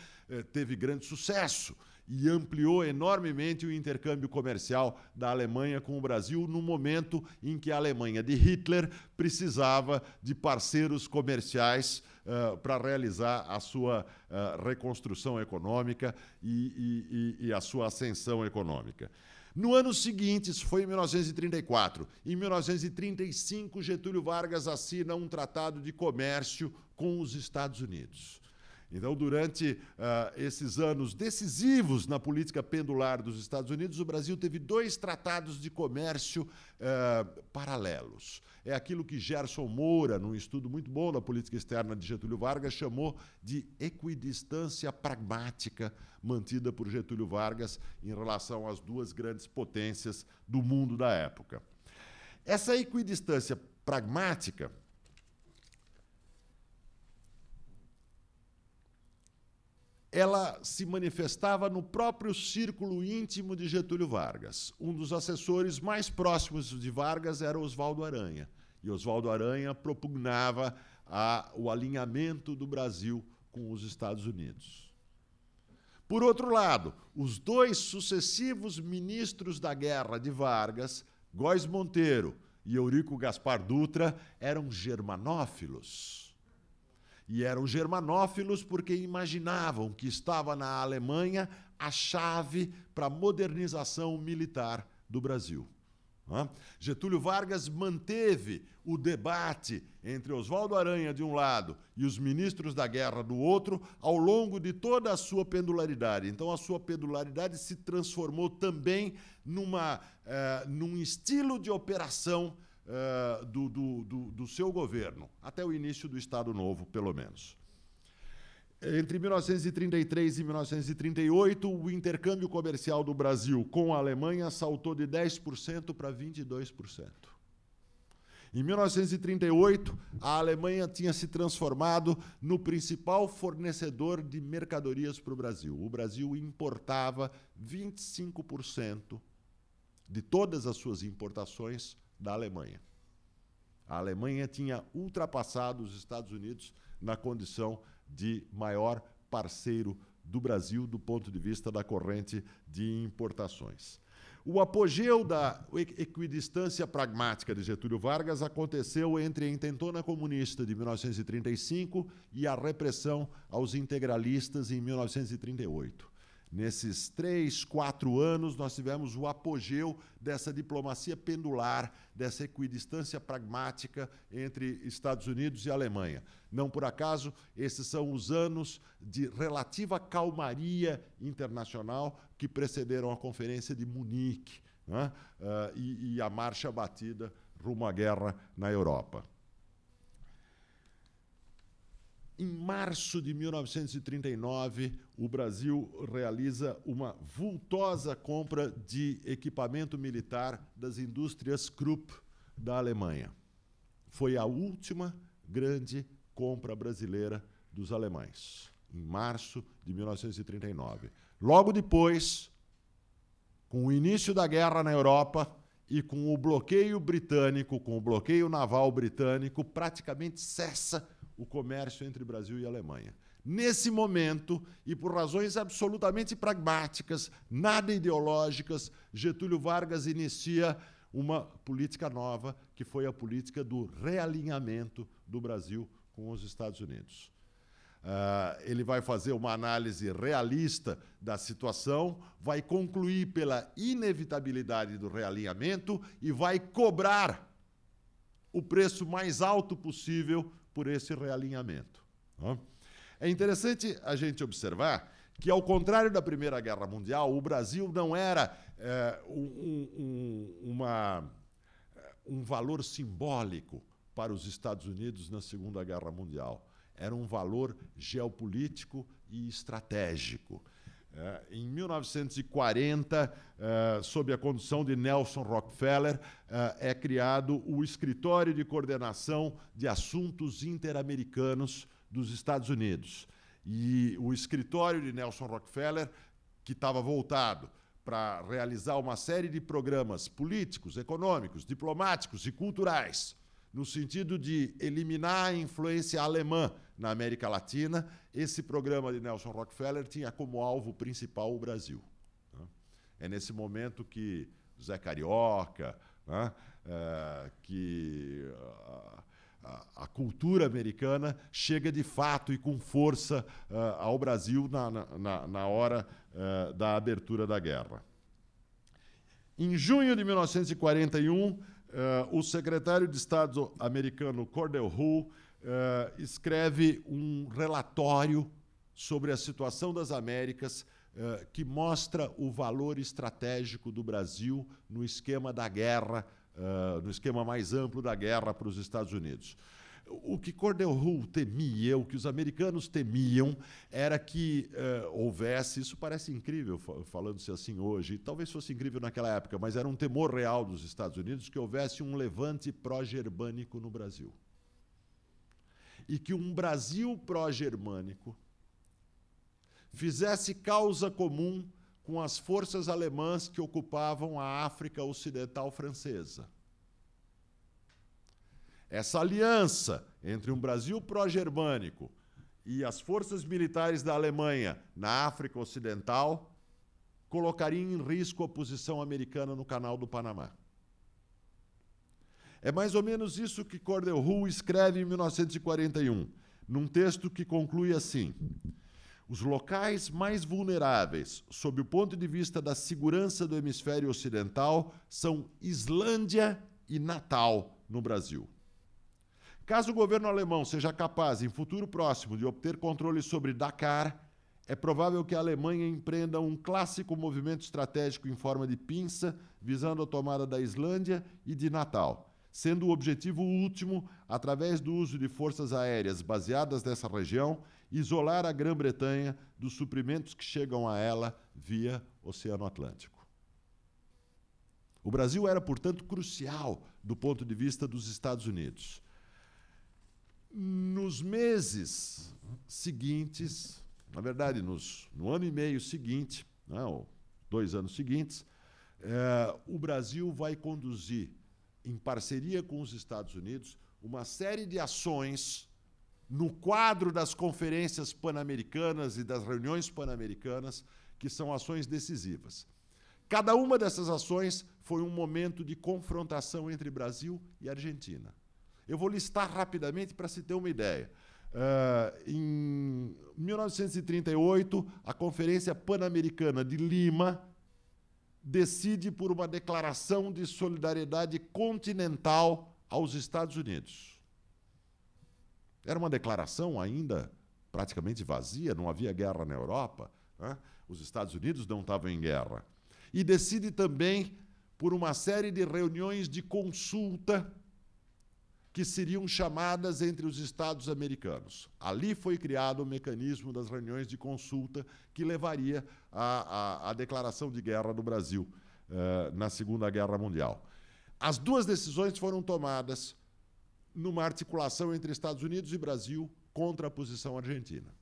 teve grande sucesso e ampliou enormemente o intercâmbio comercial da Alemanha com o Brasil no momento em que a Alemanha de Hitler precisava de parceiros comerciais para realizar a sua reconstrução econômica e a sua ascensão econômica. No ano seguinte, isso foi em 1934, em 1935, Getúlio Vargas assina um tratado de comércio com os Estados Unidos. Então, durante esses anos decisivos na política pendular dos Estados Unidos, o Brasil teve 2 tratados de comércio paralelos. É aquilo que Gerson Moura, num estudo muito bom da política externa de Getúlio Vargas, chamou de equidistância pragmática mantida por Getúlio Vargas em relação às 2 grandes potências do mundo da época. Essa equidistância pragmática ela se manifestava no próprio círculo íntimo de Getúlio Vargas. Um dos assessores mais próximos de Vargas era Oswaldo Aranha. E Oswaldo Aranha propugnava o alinhamento do Brasil com os Estados Unidos. Por outro lado, os 2 sucessivos ministros da guerra de Vargas, Góes Monteiro e Eurico Gaspar Dutra, eram germanófilos. E eram germanófilos porque imaginavam que estava na Alemanha a chave para a modernização militar do Brasil. Getúlio Vargas manteve o debate entre Oswaldo Aranha, de um lado, e os ministros da guerra, do outro, ao longo de toda a sua pendularidade. Então, a sua pendularidade se transformou também num estilo de operação do seu governo, até o início do Estado Novo, pelo menos. Entre 1933 e 1938, o intercâmbio comercial do Brasil com a Alemanha saltou de 10% para 22%. Em 1938, a Alemanha tinha se transformado no principal fornecedor de mercadorias para o Brasil. O Brasil importava 25% de todas as suas importações da Alemanha. A Alemanha tinha ultrapassado os Estados Unidos na condição de maior parceiro do Brasil do ponto de vista da corrente de importações. O apogeu da equidistância pragmática de Getúlio Vargas aconteceu entre a intentona comunista de 1935 e a repressão aos integralistas em 1938. Nesses 3, 4 anos, nós tivemos o apogeu dessa diplomacia pendular, dessa equidistância pragmática entre Estados Unidos e Alemanha. Não por acaso, esses são os anos de relativa calmaria internacional que precederam a Conferência de Munique, né? E a marcha batida rumo à guerra na Europa. Em março de 1939, o Brasil realiza uma vultosa compra de equipamento militar das indústrias Krupp da Alemanha. Foi a última grande compra brasileira dos alemães, em março de 1939. Logo depois, com o início da guerra na Europa e com o bloqueio britânico, com o bloqueio naval britânico, praticamente cessa o comércio entre Brasil e Alemanha. Nesse momento, e por razões absolutamente pragmáticas, nada ideológicas, Getúlio Vargas inicia uma política nova, que foi a política do realinhamento do Brasil com os Estados Unidos. Ele vai fazer uma análise realista da situação, vai concluir pela inevitabilidade do realinhamento e vai cobrar o preço mais alto possível por esse realinhamento. É interessante a gente observar que, ao contrário da Primeira Guerra Mundial, o Brasil não era um valor simbólico para os Estados Unidos na Segunda Guerra Mundial. Era um valor geopolítico e estratégico. Em 1940, sob a condução de Nelson Rockefeller, é criado o Escritório de Coordenação de Assuntos Interamericanos dos Estados Unidos. E o escritório de Nelson Rockefeller, que estava voltado para realizar uma série de programas políticos, econômicos, diplomáticos e culturais, no sentido de eliminar a influência alemã na América Latina, esse programa de Nelson Rockefeller tinha como alvo principal o Brasil. É nesse momento que Zé Carioca, que a cultura americana chega de fato e com força ao Brasil na hora da abertura da guerra. Em junho de 1941, o secretário de Estado americano Cordell Hull escreve um relatório sobre a situação das Américas que mostra o valor estratégico do Brasil no esquema da guerra, no esquema mais amplo da guerra para os Estados Unidos. O que Cordell Hull temia, o que os americanos temiam, era que houvesse, isso parece incrível falando-se assim hoje, talvez fosse incrível naquela época, mas era um temor real dos Estados Unidos, que houvesse um levante pró-germânico no Brasil. E que um Brasil pró-germânico fizesse causa comum com as forças alemãs que ocupavam a África Ocidental Francesa. Essa aliança entre um Brasil pró-germânico e as forças militares da Alemanha na África Ocidental colocaria em risco a posição americana no Canal do Panamá. É mais ou menos isso que Cordell Hull escreve em 1941, num texto que conclui assim: Os locais mais vulneráveis, sob o ponto de vista da segurança do hemisfério ocidental, são Islândia e Natal, no Brasil. Caso o governo alemão seja capaz, em futuro próximo, de obter controle sobre Dakar, é provável que a Alemanha empreenda um clássico movimento estratégico em forma de pinça, visando a tomada da Islândia e de Natal, sendo o objetivo último, através do uso de forças aéreas baseadas nessa região, isolar a Grã-Bretanha dos suprimentos que chegam a ela via Oceano Atlântico. O Brasil era, portanto, crucial do ponto de vista dos Estados Unidos. Nos meses seguintes, na verdade, no ano e meio seguinte, ou 2 anos seguintes, o Brasil vai conduzir, em parceria com os Estados Unidos, uma série de ações no quadro das conferências pan-americanas e das reuniões pan-americanas, que são ações decisivas. Cada uma dessas ações foi um momento de confrontação entre Brasil e Argentina. Eu vou listar rapidamente para se ter uma ideia. Em 1938, a Conferência Pan-Americana de Lima decide por uma declaração de solidariedade continental aos Estados Unidos. Era uma declaração ainda praticamente vazia, não havia guerra na Europa, né? Os Estados Unidos não estavam em guerra. E decide também por uma série de reuniões de consulta que seriam chamadas entre os Estados americanos. Ali foi criado o mecanismo das reuniões de consulta que levaria à declaração de guerra do Brasil na Segunda Guerra Mundial. As 2 decisões foram tomadas numa articulação entre Estados Unidos e Brasil contra a posição argentina.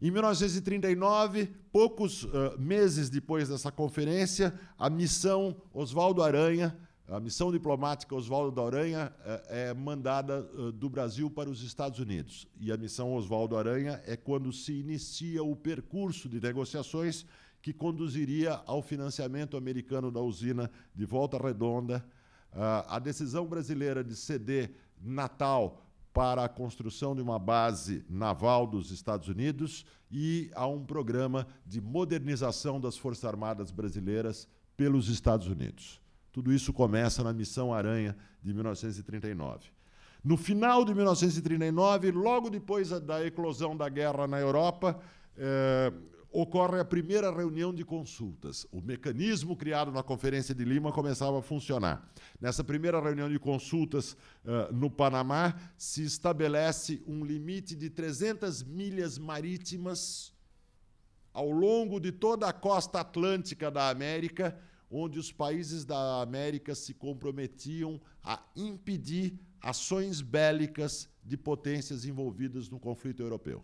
Em 1939, poucos meses depois dessa conferência, a missão Oswaldo Aranha, a missão diplomática Oswaldo Aranha é mandada do Brasil para os Estados Unidos. E a missão Oswaldo Aranha é quando se inicia o percurso de negociações que conduziria ao financiamento americano da usina de Volta Redonda, a decisão brasileira de ceder Natal para a construção de uma base naval dos Estados Unidos e a um programa de modernização das Forças Armadas brasileiras pelos Estados Unidos. Tudo isso começa na Missão Aranha de 1939. No final de 1939, logo depois da eclosão da guerra na Europa, ocorre a primeira reunião de consultas. O mecanismo criado na Conferência de Lima começava a funcionar. Nessa primeira reunião de consultas no Panamá, se estabelece um limite de 300 milhas marítimas ao longo de toda a costa atlântica da América, onde os países da América se comprometiam a impedir ações bélicas de potências envolvidas no conflito europeu.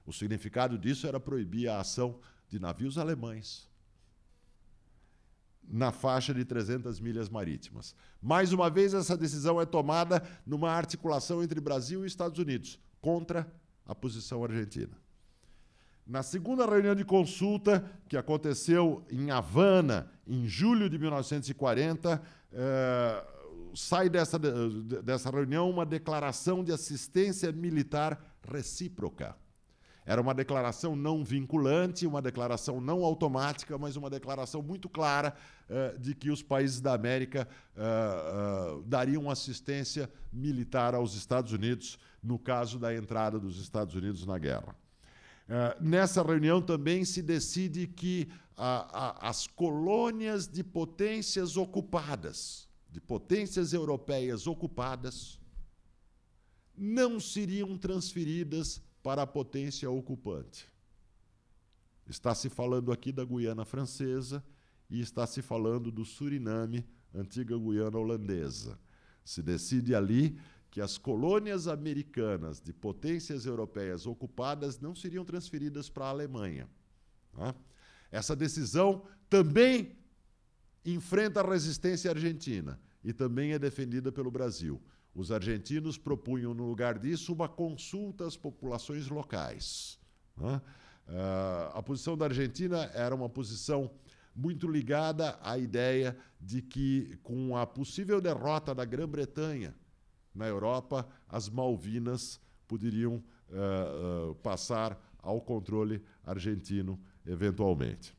O significado disso era proibir a ação de navios alemães na faixa de 300 milhas marítimas. Mais uma vez, essa decisão é tomada numa articulação entre Brasil e Estados Unidos, contra a posição argentina. Na segunda reunião de consulta, que aconteceu em Havana, em julho de 1940, sai dessa reunião uma declaração de assistência militar recíproca. Era uma declaração não vinculante, uma declaração não automática, mas uma declaração muito clara de que os países da América dariam assistência militar aos Estados Unidos no caso da entrada dos Estados Unidos na guerra. Nessa reunião também se decide que as colônias de potências ocupadas, de potências europeias ocupadas, não seriam transferidas para a potência ocupante. Está se falando aqui da Guiana Francesa e está se falando do Suriname, antiga Guiana Holandesa. Se decide ali que as colônias americanas de potências europeias ocupadas não seriam transferidas para a Alemanha. Essa decisão também enfrenta a resistência argentina e também é defendida pelo Brasil. Os argentinos propunham, no lugar disso, uma consulta às populações locais. A posição da Argentina era uma posição muito ligada à ideia de que, com a possível derrota da Grã-Bretanha na Europa, as Malvinas poderiam passar ao controle argentino, eventualmente.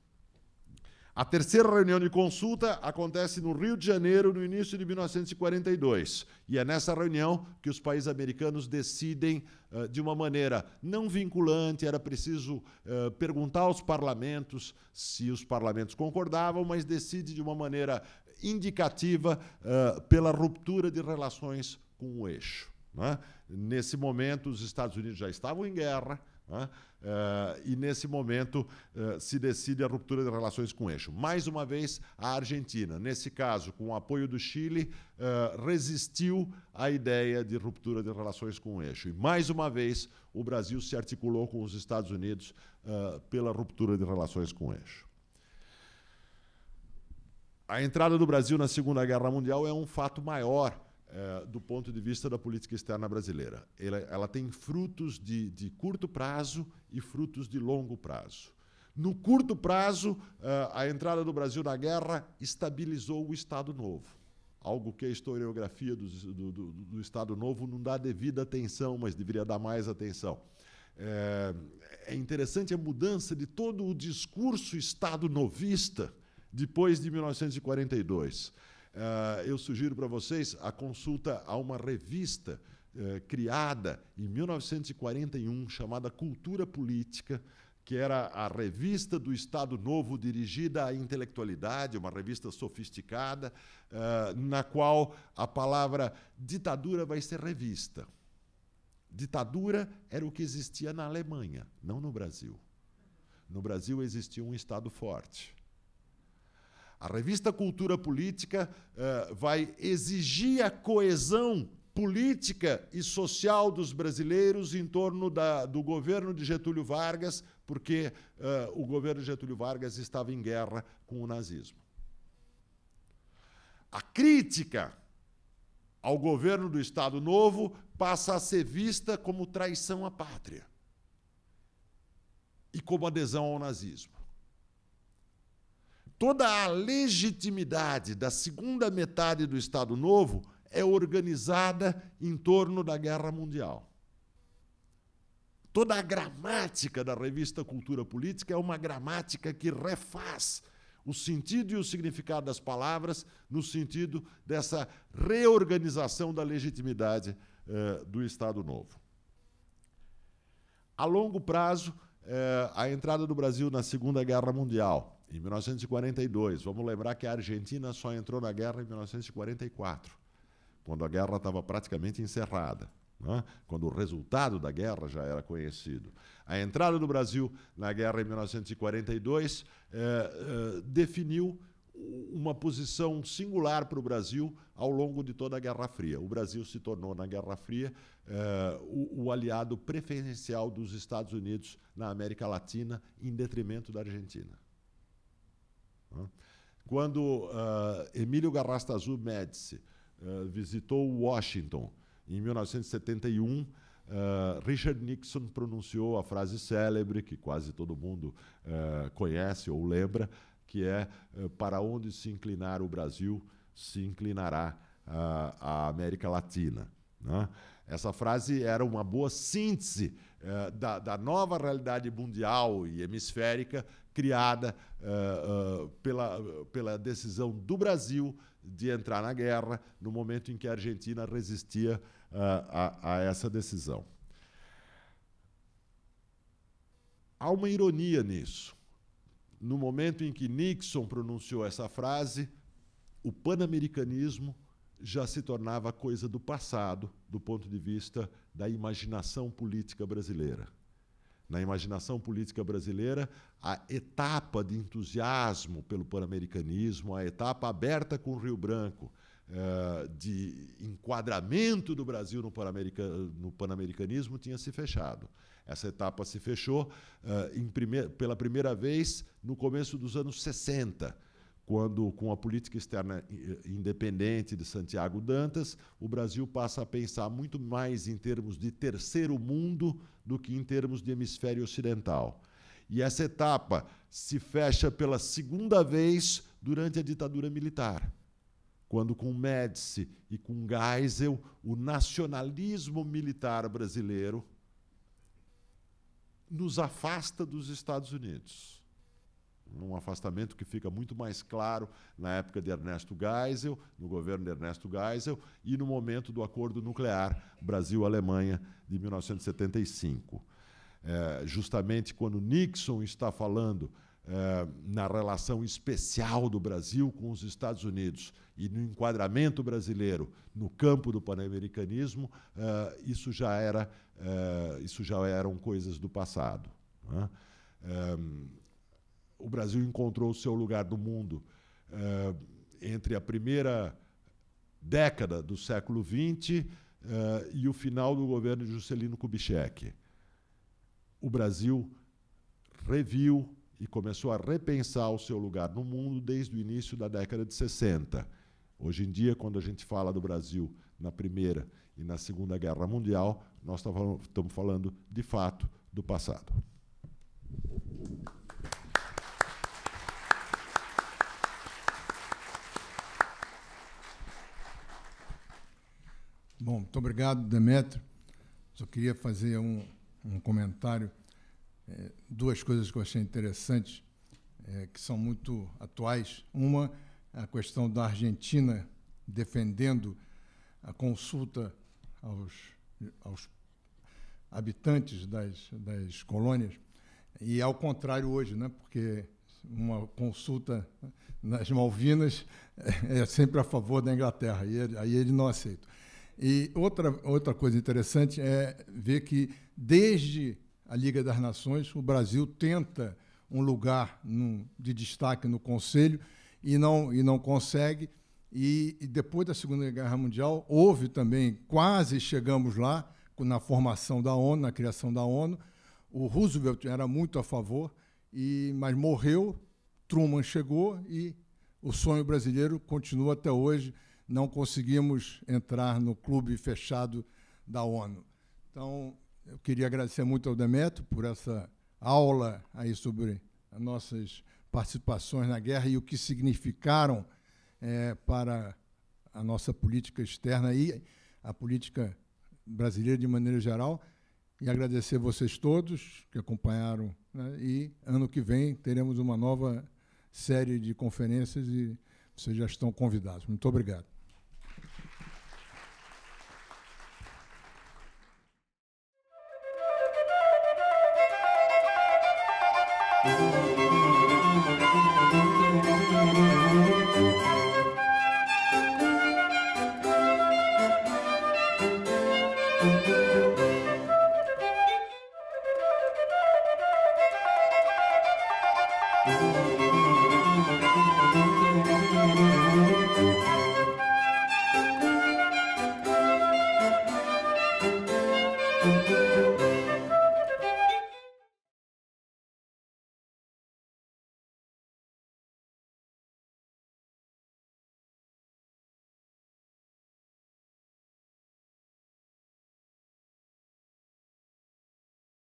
A terceira reunião de consulta acontece no Rio de Janeiro, no início de 1942. E é nessa reunião que os países americanos decidem, de uma maneira não vinculante, era preciso perguntar aos parlamentos se os parlamentos concordavam, mas decide de uma maneira indicativa pela ruptura de relações com o eixo. Né? Nesse momento, os Estados Unidos já estavam em guerra, né? E, nesse momento, se decide a ruptura de relações com o eixo. Mais uma vez, a Argentina, nesse caso, com o apoio do Chile, resistiu à ideia de ruptura de relações com o eixo. E, mais uma vez, o Brasil se articulou com os Estados Unidos pela ruptura de relações com o eixo. A entrada do Brasil na Segunda Guerra Mundial é um fato maior do ponto de vista da política externa brasileira. Ela tem frutos de curto prazo e frutos de longo prazo. No curto prazo, a entrada do Brasil na guerra estabilizou o Estado Novo, algo que a historiografia do Estado Novo não dá devida atenção, mas deveria dar mais atenção. É interessante a mudança de todo o discurso estado-novista depois de 1942. Eu sugiro para vocês a consulta a uma revista criada em 1941, chamada Cultura Política, que era a revista do Estado Novo dirigida à intelectualidade, uma revista sofisticada, na qual a palavra ditadura vai ser revista. Ditadura era o que existia na Alemanha, não no Brasil. No Brasil existia um Estado forte. A revista Cultura Política vai exigir a coesão política e social dos brasileiros em torno do governo de Getúlio Vargas, porque o governo de Getúlio Vargas estava em guerra com o nazismo. A crítica ao governo do Estado Novo passa a ser vista como traição à pátria e como adesão ao nazismo. Toda a legitimidade da segunda metade do Estado Novo é organizada em torno da Guerra Mundial. Toda a gramática da revista Cultura Política é uma gramática que refaz o sentido e o significado das palavras no sentido dessa reorganização da legitimidade do Estado Novo. A longo prazo, a entrada do Brasil na Segunda Guerra Mundial, em 1942. Vamos lembrar que a Argentina só entrou na guerra em 1944, quando a guerra estava praticamente encerrada, né? Quando o resultado da guerra já era conhecido. A entrada do Brasil na guerra em 1942 definiu uma posição singular para o Brasil ao longo de toda a Guerra Fria. O Brasil se tornou, na Guerra Fria, o aliado preferencial dos Estados Unidos na América Latina, em detrimento da Argentina. Quando Emílio Garrastazu Médici visitou Washington em 1971, Richard Nixon pronunciou a frase célebre, que quase todo mundo conhece ou lembra, que é: para onde se inclinar o Brasil, se inclinará a América Latina. Né? Essa frase era uma boa síntese da nova realidade mundial e hemisférica criada pela decisão do Brasil de entrar na guerra no momento em que a Argentina resistia a essa decisão. Há uma ironia nisso. No momento em que Nixon pronunciou essa frase, o pan-americanismo já se tornava coisa do passado, do ponto de vista da imaginação política brasileira. Na imaginação política brasileira, a etapa de entusiasmo pelo pan-americanismo, a etapa aberta com o Rio Branco, de enquadramento do Brasil no pan-americanismo, tinha se fechado. Essa etapa se fechou pela primeira vez no começo dos anos 60, quando, com a política externa independente de Santiago Dantas, o Brasil passa a pensar muito mais em termos de terceiro mundo do que em termos de hemisfério ocidental. E essa etapa se fecha pela segunda vez durante a ditadura militar, quando, com Médici e com Geisel, o nacionalismo militar brasileiro nos afasta dos Estados Unidos. Um afastamento que fica muito mais claro na época de Ernesto Geisel, no governo de Ernesto Geisel, e no momento do acordo nuclear Brasil-Alemanha de 1975. Justamente quando Nixon está falando na relação especial do Brasil com os Estados Unidos e no enquadramento brasileiro no campo do pan-americanismo, isso já eram coisas do passado, né? O Brasil encontrou o seu lugar no mundo entre a primeira década do século XX e o final do governo de Juscelino Kubitschek. O Brasil reviu e começou a repensar o seu lugar no mundo desde o início da década de 60. Hoje em dia, quando a gente fala do Brasil na Primeira e na Segunda Guerra Mundial, nós estamos falando, de fato, do passado. Bom, muito obrigado, Demétrio. Só queria fazer um comentário. Duas coisas que eu achei interessantes, que são muito atuais. Uma, a questão da Argentina defendendo a consulta aos habitantes das colônias, e ao contrário hoje, né? Porque uma consulta nas Malvinas é sempre a favor da Inglaterra, e aí ele não aceita. E outra coisa interessante é ver que, desde a Liga das Nações, o Brasil tenta um lugar de destaque no Conselho e não consegue. E depois da Segunda Guerra Mundial, houve também, quase chegamos lá, na formação da ONU, na criação da ONU. O Roosevelt era muito a favor, mas morreu, Truman chegou e o sonho brasileiro continua até hoje. Não conseguimos entrar no clube fechado da ONU. Então, eu queria agradecer muito ao Demétrio por essa aula aí sobre as nossas participações na guerra e o que significaram para a nossa política externa e a política brasileira de maneira geral. E agradecer a vocês todos que acompanharam, né? E ano que vem teremos uma nova série de conferências e vocês já estão convidados. Muito obrigado. Thank you.